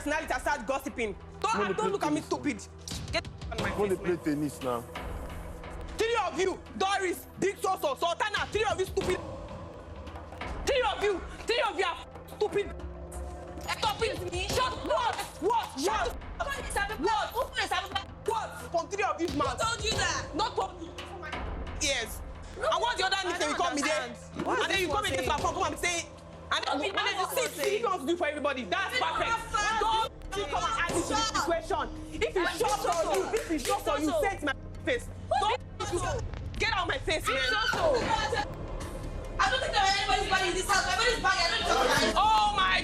personality and start gossiping. Don't look at me stupid. Get out of my face, play tennis now. 3 of you, Doris, Big Soso, Sultana, 3 of you stupid. 3 of you are stupid. Stop it! Shut what? Shut what? From 3 of you, man. Who told you that? Not told you. Yes. And what's the other thing you call me there? And then you come in this platform, come and say, and then you see what to do for everybody. That's perfect. Don't come and add me to this situation. If it's short for you, say it in my face. Don't get out of my face, man. I don't think there are anybody's body in this house. Everybody's body, I don't know. Oh my.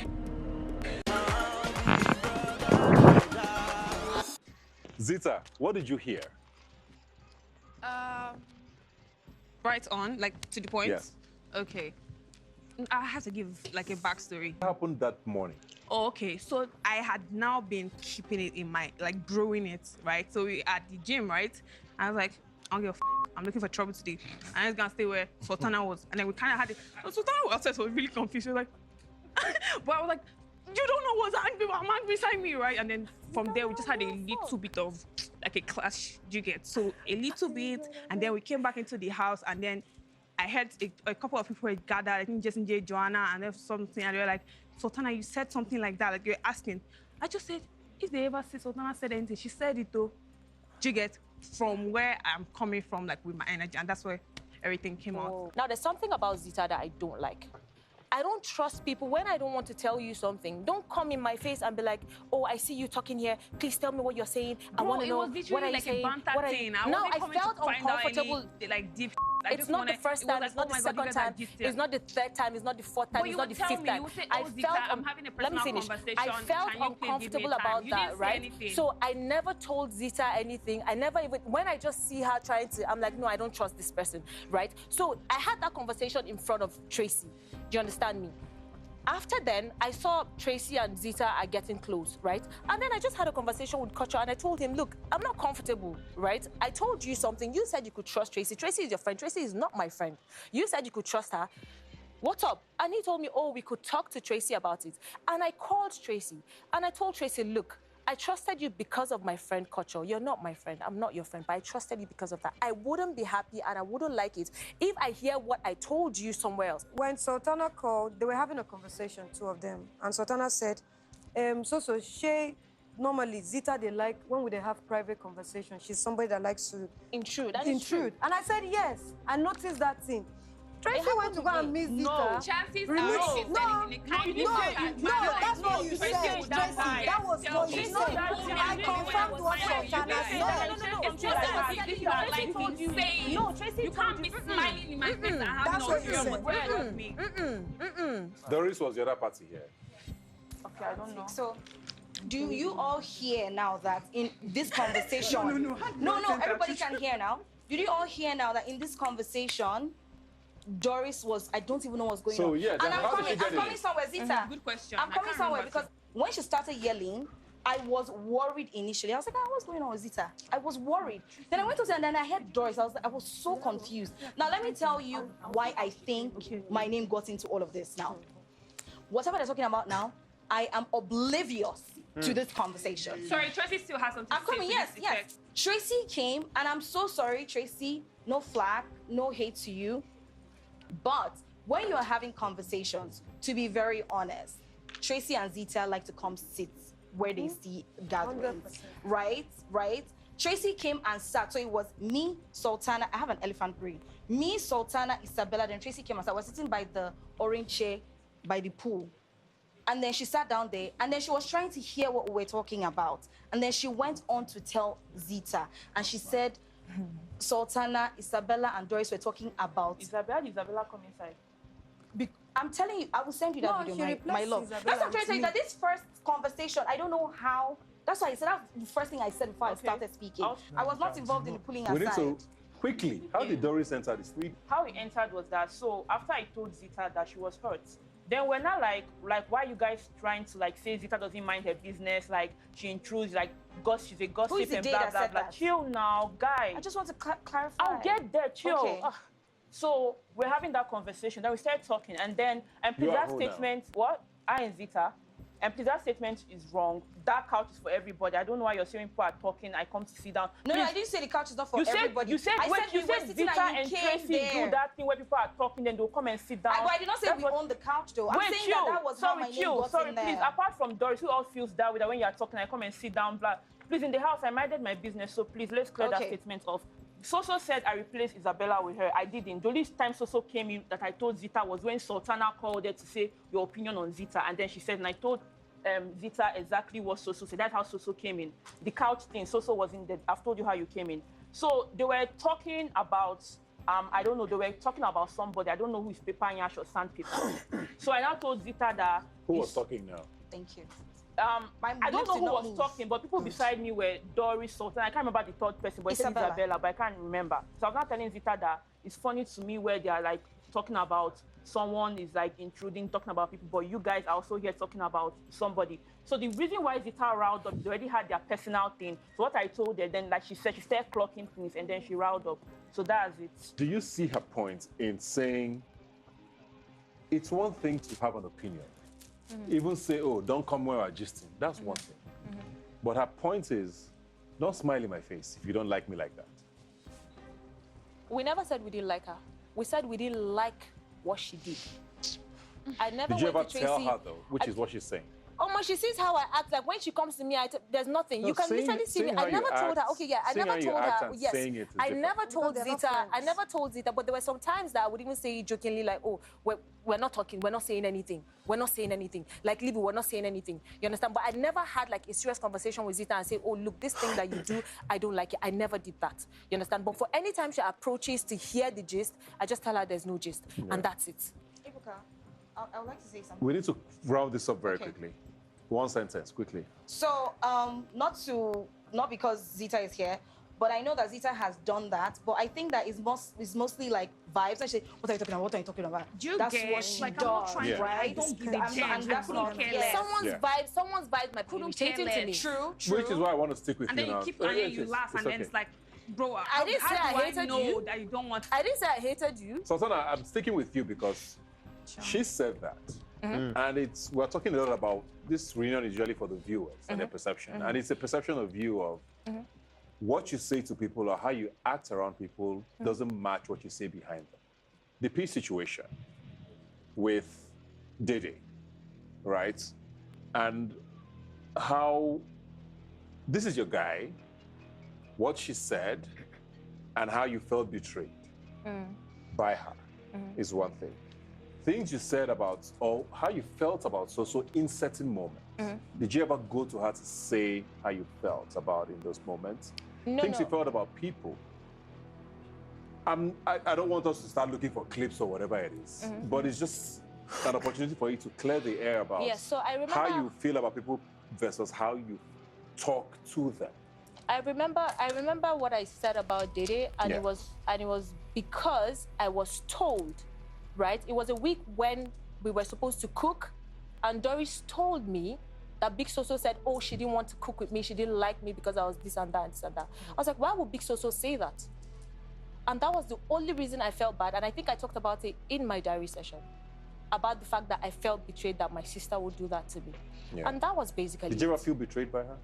Zita, what did you hear? Right on, like to the point? Yes. Okay. I have to give like a backstory. What happened that morning? Oh, okay. So I had now been keeping it in my, like growing it, right? So we at the gym, right? I was like, I don't give a f. I'm looking for trouble today. I was gonna stay where Sultana was. And then we kind of had it. Sultana was outside, so I was really confused. She was like, but I was like, you don't know what's angry, I'm angry beside me, right? And then from there, we just had a little bit of like a clash, you get? So a little bit, and then we came back into the house, and then I heard a couple of people had gathered, I think Jason J, Joanna, and then something, and they were like, Sultana, you said something like that, like you're asking. I just said, if they ever say Sultana said anything, she said it though. Do you get? From where I'm coming from, like with my energy, and that's where everything came out. Now, there's something about Zita that I don't like. I don't trust people. When I don't want to tell you something, don't come in my face and be like, oh, I see you talking here. Please tell me what you're saying. I want to know what are you saying. What thing. No, I felt uncomfortable. Like deep. It's not the first time, it's not the second time, it's not the third time, it's not the fourth time, it's not the fifth time. I felt, I'm having a personal conversation. I felt uncomfortable about that, right? So I never told Zita anything. I never even, when I just see her trying to, I'm like, no, I don't trust this person, right? So I had that conversation in front of Tracy. Do you understand me? After then, I saw Tracy and Zita are getting close, right? And then I just had a conversation with Kocho and I told him, look, I'm not comfortable, right? I told you something. You said you could trust Tracy. Tracy is your friend. Tracy is not my friend. You said you could trust her. What's up? And he told me, oh, we could talk to Tracy about it. And I called Tracy and I told Tracy, look, I trusted you because of my friend Kocho. You're not my friend. I'm not your friend, but I trusted you because of that. I wouldn't be happy and I wouldn't like it if I hear what I told you somewhere else. When Sultana called, they were having a conversation, 2 of them. And Sultana said, Shay, normally Zita, they like, when would they have private conversation? She's somebody that likes to intrude. And I said, yes. I noticed that thing. Tracy went to go and meet Zita. No, chances are that's what you said. Tracy, that was what you said. I confirmed what Sultana said. No, Tracy, you can't be smiling in my face and have no fear of me. Doris was the other party here. Okay, I don't know. So, do you all hear now that in this conversation... No, everybody can hear now. Do you all hear now that in this conversation, Doris was, I don't even know what's going on. So, yeah, and I'm coming somewhere, Zita. Good question. I'm coming somewhere because when she started yelling, I was worried initially. I was like, what's going on with Zita? I was worried. Then I went to and then I heard Doris. I was so confused. Now, let me tell you why I think my name got into all of this now. Whatever they're talking about now, I am oblivious to this conversation. Sorry, Tracy still has something to say. I'm coming, yes. Tracy came, and I'm so sorry, Tracy. No flack, no hate to you. But when you're having conversations, to be very honest, Tracy and Zita like to come sit where they see gatherings, right? Tracy came and sat. So it was me, Sultana. I have an elephant brain. Me, Sultana, Isabella. Then Tracy came and sat. I was sitting by the orange chair by the pool. And then she sat down there, and then she was trying to hear what we were talking about. And then she went on to tell Zita, and she said, Sultana, Isabella, and Doris were talking about... Isabella come inside. I'm telling you, I will send you that video, my love. Isabella, that's what I'm trying to tell you, that this first conversation, I don't know how... That's why I said that's the first thing I said before I started speaking. I was not involved in the pulling aside. We need to, quickly, how did Doris enter the street? How he entered was that, so after I told Zita that she was hurt, then we're not like why you guys trying to like say Zita doesn't mind her business, like she intrudes, like she's a gossip and blah blah blah. Chill now, guy. I just want to clarify. I'll get there, chill. Okay. So we're having that conversation, then we started talking, and then that statement, what? I and Zita, And please, that statement is wrong. That couch is for everybody. I don't know why you're saying people are talking. I come to sit down. No, I didn't say the couch is not for everybody. You said Zita and Tracy do that thing where people are talking, then they'll come and sit down. I did not say we own the couch, though. I'm saying that was how my name got in there. Please, apart from Doris, who else feels that way, that when you're talking, I come and sit down, blah. Please, in the house, I minded my business, so please, let's clear that statement off. Soso said I replaced Isabella with her. I didn't. The only time Soso came in that I told Zita was when Sultana called her to say your opinion on Zita, and then she said, and I told Zita exactly what Soso said. That's how Soso came in. The couch thing, Soso wasn't there. I've told you how you came in. So they were talking about, I don't know, they were talking about somebody. I don't know who is Paper Nyash or Sandpaper. So I now told Zita that... Who was talking now? Thank you. I don't know who was talking, but people beside me were Doris, Sultan. I can't remember the third person, but it said Isabella, but I can't remember. So I was not telling Zita that it's funny to me where they are like talking about someone is like intruding, talking about people, but you guys are also here talking about somebody. So the reason why Zita riled up, they already had their personal thing. So what I told her, then like she said, she started clocking things and then she riled up. So that's it. Do you see her point in saying it's one thing to have an opinion? Even say, oh, don't come where we're gisting. That's one thing. But her point is, don't smile in my face if you don't like me like that. We never said we didn't like her. We said we didn't like what she did. I never. Did you ever tell her, though, which is what she's saying? She sees how I act. Like when she comes to me, there's nothing. No, you can literally see me. I never told her. Okay, yeah, I never told her. Yes, I never told Zita. I never told Zita. But there were some times that I would even say jokingly, like, "Oh, we're not talking. We're not saying anything. We're not saying anything." Like Libby, we're not saying anything. You understand? But I never had like a serious conversation with Zita and say, "Oh, look, this thing that you do, I don't like it." I never did that. You understand? But for any time she approaches to hear the gist, I just tell her there's no gist, and that's it. Ibuka, I would like to say something. We need to round this up very quickly. One sentence, quickly. So, not because Zita is here, but I know that Zita has done that. But I think that it's mostly like vibes. I say, what are you talking about? What are you talking about? That's what she like, does, I'm not trying right? I don't give a damn. And that's not Someone's vibe might be irritating to me. True. Which is why I want to stick with you. And then you keep and then you laugh, and then it's like, bro, I didn't say I hated you. That you don't want. I didn't say I hated you. Sultana, I'm sticking with you because she said that. And we're talking a lot about this reunion is usually for the viewers and their perception. And it's a perception of you of what you say to people or how you act around people doesn't match what you say behind them. The peace situation with Dede, right? And how this is your guy, what she said, and how you felt betrayed by her is one thing. Things you said about, or how you felt about Soso in certain moments. Did you ever go to her to say how you felt about in those moments? No, Things you felt about people. I don't want us to start looking for clips or whatever it is, but it's just an opportunity for you to clear the air about so I remember, how you feel about people versus how you talk to them. I remember what I said about Dede, and it was because I was told. Right? It was a week when we were supposed to cook, and Doris told me that Big Soso said, oh, she didn't want to cook with me. She didn't like me because I was this and that and this and that. I was like, why would Big Soso say that? And that was the only reason I felt bad. And I think I talked about it in my diary session, about the fact that I felt betrayed that my sister would do that to me. And that was basically Did you ever feel betrayed by her?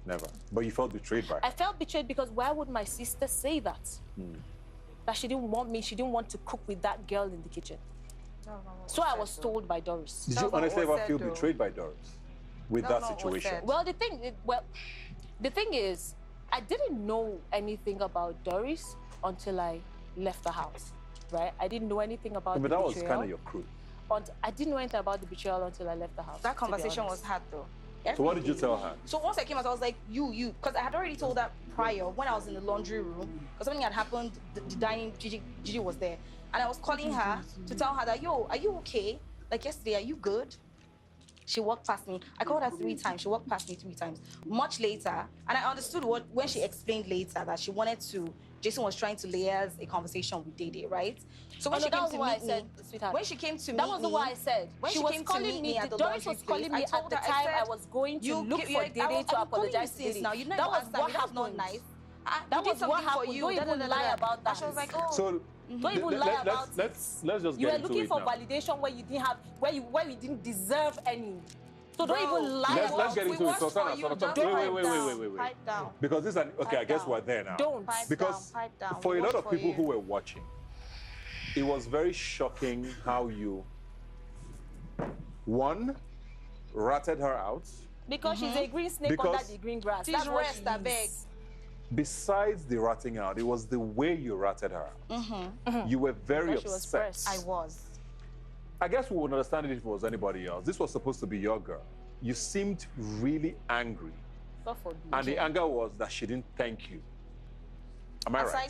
Never. But you felt betrayed by her? I felt betrayed because why would my sister say that? That she didn't want me, she didn't want to cook with that girl in the kitchen. So I was told by Doris. Did you honestly ever feel betrayed by Doris with that situation? Well, the thing is, I didn't know anything about Doris until I left the house, right? I didn't know anything about the betrayal. But that was kind of your crew. I didn't know anything about the betrayal until I left the house. That conversation was had, though. So what did you tell her? So once I came out, I was like, you, because I had already told her prior when I was in the laundry room, because something had happened, the dining, Gigi was there. And I was calling her to tell her that, yo, are you okay? Like yesterday, are you good? She walked past me. I called her 3 times. She walked past me 3 times. Much later, and I understood when she explained later that she wanted to, Jason was trying to liaise a conversation with Dede, right? So when she came to meet me, when she came to meet me, that wasn't what I said. When she was calling me at the Doris was calling me at the time I was going to look for Dede to apologize to Dede. Now you know that was what happened. Not nice. That was what happened. Don't even lie about that. She was like, oh. So don't even lie about it. Let's just get into it now. You were looking for validation where you didn't have, where you didn't deserve any. So don't even lie. Let's get into it. Wait. Pipe down. Because this is okay, Pipe I guess down. we're there now. Don't. Because Pipe down. for a lot of people who were watching, it was very shocking how you, one, ratted her out. Because she's a green snake under the green grass. That's what she is. Besides the ratting out, it was the way you ratted her out. You were very upset. I was. I guess we would understand it if it was anybody else. This was supposed to be your girl. You seemed really angry. And the anger was that she didn't thank you. Am I right?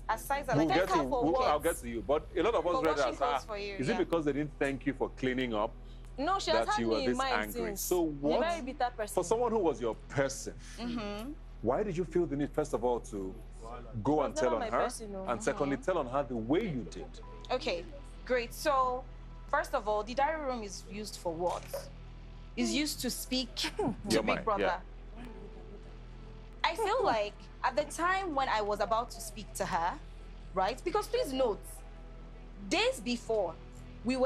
Aside that, I'll get to you. But a lot of us read it as, is it because they didn't thank you for cleaning up? No, she has that had you were me in this mind angry. since. So what? A very bitter person. For someone who was your person, why did you feel the need, first of all, to go and tell on her, and secondly, tell on her the way you did? Okay, great. So, first of all, the diary room is used for what? It's used to speak to Big Brother. Yeah. I feel like at the time when I was about to speak to her, right? Because please note, days before,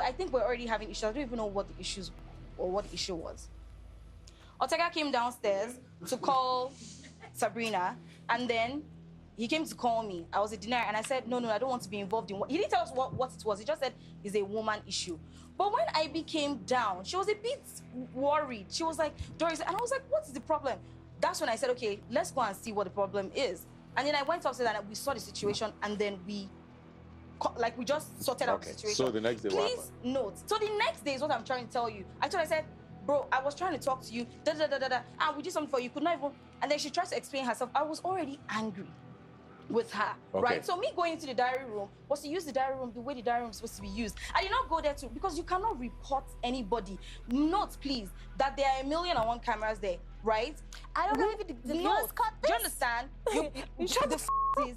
I think we're already having issues. I don't even know what the issues or what the issue was. Ortega came downstairs to call Sabrina, and then he came to call me. I was a denier, and I said, no, I don't want to be involved in what. He didn't tell us what it was. He just said it's a woman issue. But when Ivy came down, she was a bit worried. She was like, Doris, and I was like, what's the problem? That's when I said, okay, let's go and see what the problem is. And then I went upstairs and we saw the situation, and then we just sorted out the situation. So the next day, please note. So the next day is what I'm trying to tell you. I said, bro, I was trying to talk to you, and we did something for you. You could not even. And then she tried to explain herself. I was already angry with her, right? So me going into the diary room was to use the diary room the way the diary room is supposed to be used. I did not go there because you cannot report anybody. Note, please, that there are 1,000,001 cameras there, right? I don't know if the viewers caught this. Do you understand?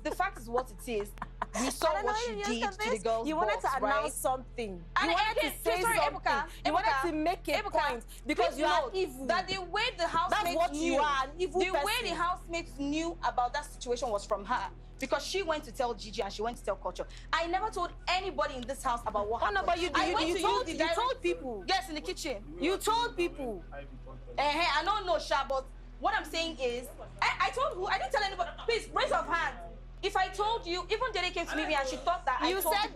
The fact is what it is. We saw what she did to the girls' You wanted to announce something. You wanted to say something. You wanted to make a point because you are evil. That the way the housemates knew, the way the housemates knew about that situation was from her. Because she went to tell Gigi and she went to tell Culture. I never told anybody in this house about what happened. No, but you told people. Yes, in the kitchen. You told people. I don't know, Sha, but what I'm saying is, I told who? I didn't tell anybody. Please, raise your hand. If I told you, even Dede came to meet me and she thought that you said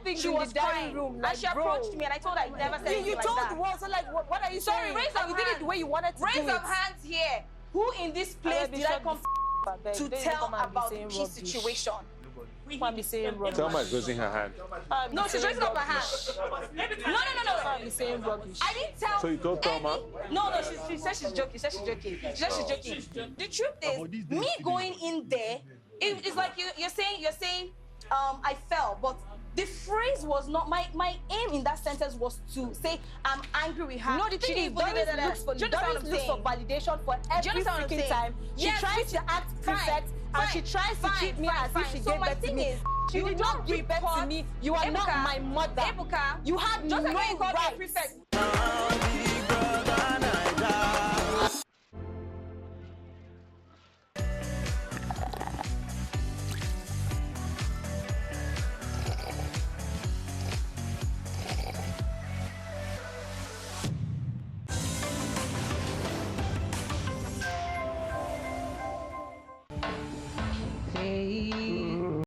things in the dining room, like, and she approached me and I told her I never said anything like that. You told the world, so like, what are you saying? Sorry, raise your hand. You did it the way you wanted to do it. Raise your hands here. Who in this place did I come to tell about the key situation? Thelma is raising her hand. No, she's raising up her hand. No. I didn't tell. So you told Thelma? No, she said she's joking. She said she's joking. The truth is, me going in there, it's like you're saying, I fell, but the phrase was not my aim in that sentence was to say I'm angry with her. No, the thing is, Doris looks for validation for every freaking time. She tries to act perfect, and she tries to treat me as if she gave birth to me. You did not give birth to me. You are not my mother. You had no right.